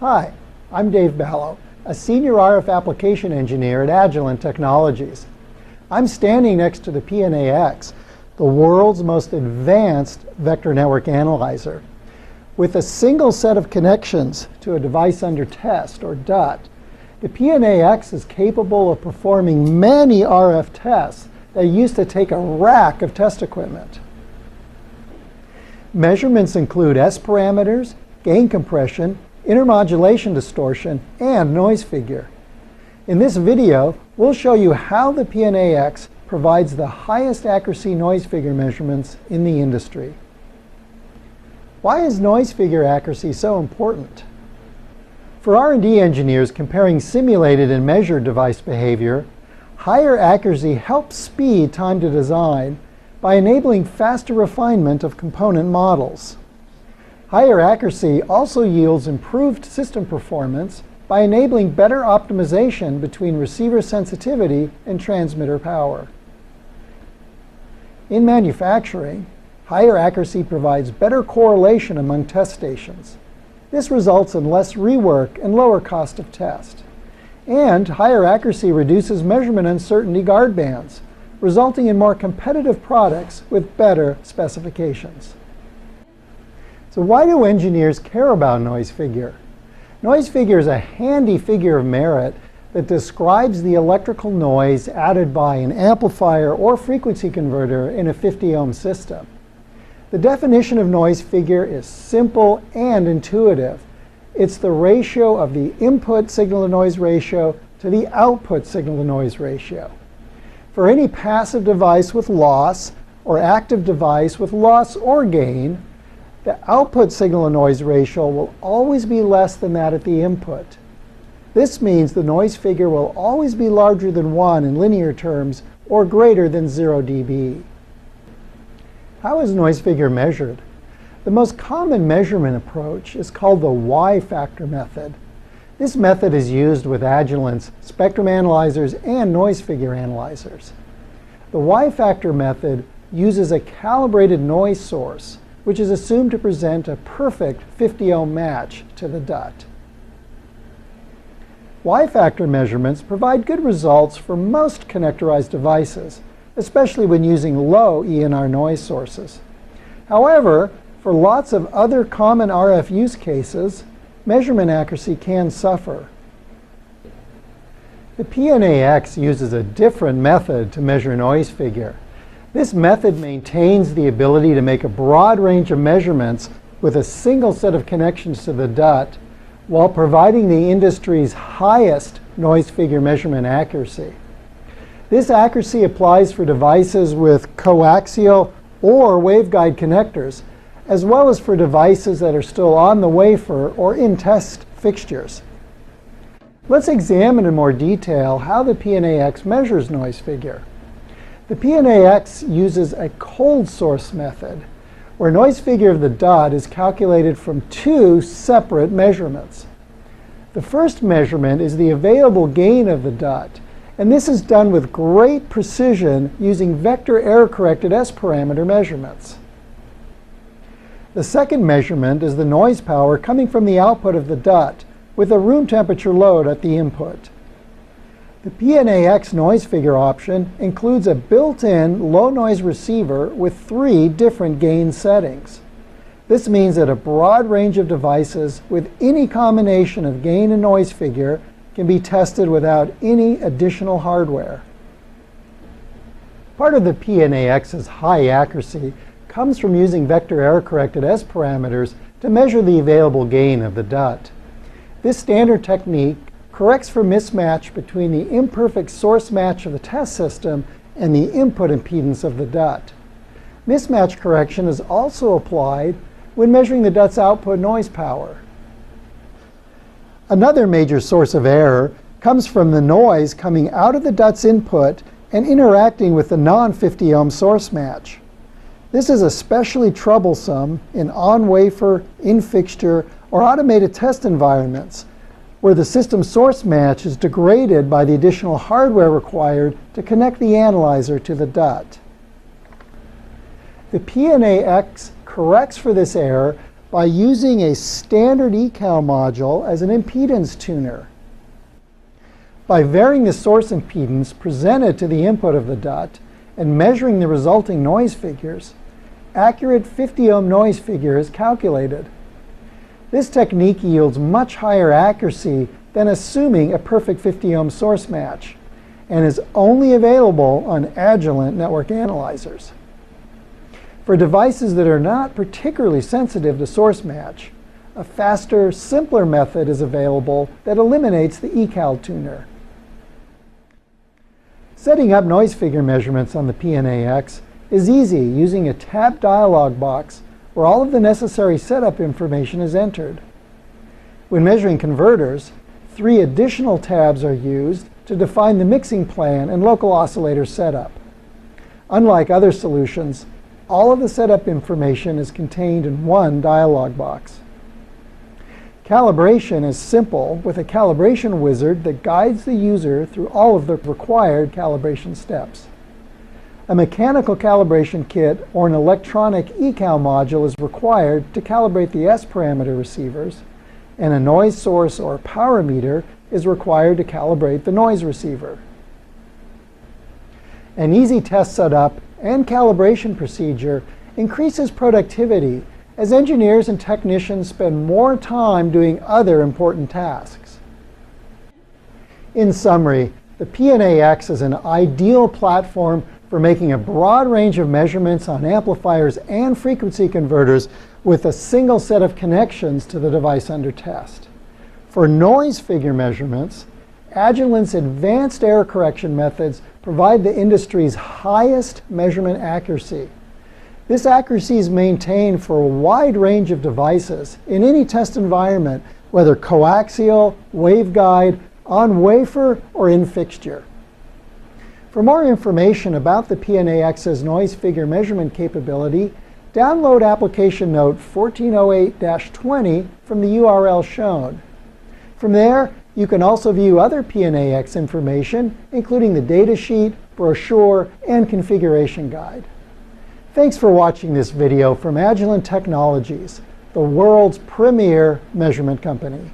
Hi, I'm Dave Ballo, a senior RF application engineer at Agilent Technologies. I'm standing next to the PNA-X, the world's most advanced vector network analyzer. With a single set of connections to a device under test, or DUT, the PNA-X is capable of performing many RF tests that used to take a rack of test equipment. Measurements include S parameters, gain compression, intermodulation distortion, and noise figure. In this video, we'll show you how the PNA-X provides the highest accuracy noise figure measurements in the industry. Why is noise figure accuracy so important? For R&D engineers comparing simulated and measured device behavior, higher accuracy helps speed time to design by enabling faster refinement of component models. Higher accuracy also yields improved system performance by enabling better optimization between receiver sensitivity and transmitter power. In manufacturing, higher accuracy provides better correlation among test stations. This results in less rework and lower cost of test. And higher accuracy reduces measurement uncertainty guard bands, resulting in more competitive products with better specifications. So why do engineers care about noise figure? Noise figure is a handy figure of merit that describes the electrical noise added by an amplifier or frequency converter in a 50 ohm system. The definition of noise figure is simple and intuitive. It's the ratio of the input signal-to-noise ratio to the output signal-to-noise ratio. For any passive device with loss or active device with loss or gain, the output signal-to-noise ratio will always be less than that at the input. This means the noise figure will always be larger than 1 in linear terms or greater than 0 dB. How is noise figure measured? The most common measurement approach is called the Y factor method. This method is used with Agilent's spectrum analyzers and noise figure analyzers. The Y factor method uses a calibrated noise source, which is assumed to present a perfect 50 ohm match to the DUT. Y factor measurements provide good results for most connectorized devices, especially when using low ENR noise sources. However, for lots of other common RF use cases, measurement accuracy can suffer. The PNA-X uses a different method to measure noise figure. This method maintains the ability to make a broad range of measurements with a single set of connections to the DUT while providing the industry's highest noise figure measurement accuracy. This accuracy applies for devices with coaxial or waveguide connectors, as well as for devices that are still on the wafer or in test fixtures. Let's examine in more detail how the PNA-X measures noise figure. The PNA-X uses a cold source method, where noise figure of the DUT is calculated from 2 separate measurements. The first measurement is the available gain of the DUT, and this is done with great precision using vector error-corrected S parameter measurements. The second measurement is the noise power coming from the output of the DUT with a room temperature load at the input. The PNA-X noise figure option includes a built-in low noise receiver with 3 different gain settings. This means that a broad range of devices with any combination of gain and noise figure can be tested without any additional hardware. Part of the PNA-X's high accuracy comes from using vector error-corrected S parameters to measure the available gain of the DUT. This standard technique corrects for mismatch between the imperfect source match of the test system and the input impedance of the DUT. Mismatch correction is also applied when measuring the DUT's output noise power. Another major source of error comes from the noise coming out of the DUT's input and interacting with the non-50 ohm source match. This is especially troublesome in on-wafer, in-fixture, or automated test environments, where the system source match is degraded by the additional hardware required to connect the analyzer to the DUT. The PNA-X corrects for this error by using a standard ecal module as an impedance tuner. By varying the source impedance presented to the input of the DUT and measuring the resulting noise figures, accurate 50 ohm noise figure is calculated. This technique yields much higher accuracy than assuming a perfect 50 ohm source match, and is only available on Agilent network analyzers. For devices that are not particularly sensitive to source match, a faster, simpler method is available that eliminates the ecal tuner. Setting up noise figure measurements on the PNA-X is easy using a tabbed dialog box where all of the necessary setup information is entered. When measuring converters, 3 additional tabs are used to define the mixing plan and local oscillator setup. Unlike other solutions, all of the setup information is contained in one dialog box. Calibration is simple with a calibration wizard that guides the user through all of the required calibration steps. A mechanical calibration kit or an electronic ecal module is required to calibrate the S-parameter receivers, and a noise source or power meter is required to calibrate the noise receiver. An easy test setup and calibration procedure increases productivity as engineers and technicians spend more time doing other important tasks. In summary, the PNA-X is an ideal platform for making a broad range of measurements on amplifiers and frequency converters with a single set of connections to the device under test. For noise figure measurements, Agilent's advanced error correction methods provide the industry's highest measurement accuracy. This accuracy is maintained for a wide range of devices in any test environment, whether coaxial, waveguide, on wafer, or in fixture. For more information about the PNA-X's noise figure measurement capability, download application note 1408-20 from the URL shown. From there, you can also view other PNA-X information, including the datasheet, brochure, and configuration guide. Thanks for watching this video from Agilent Technologies, the world's premier measurement company.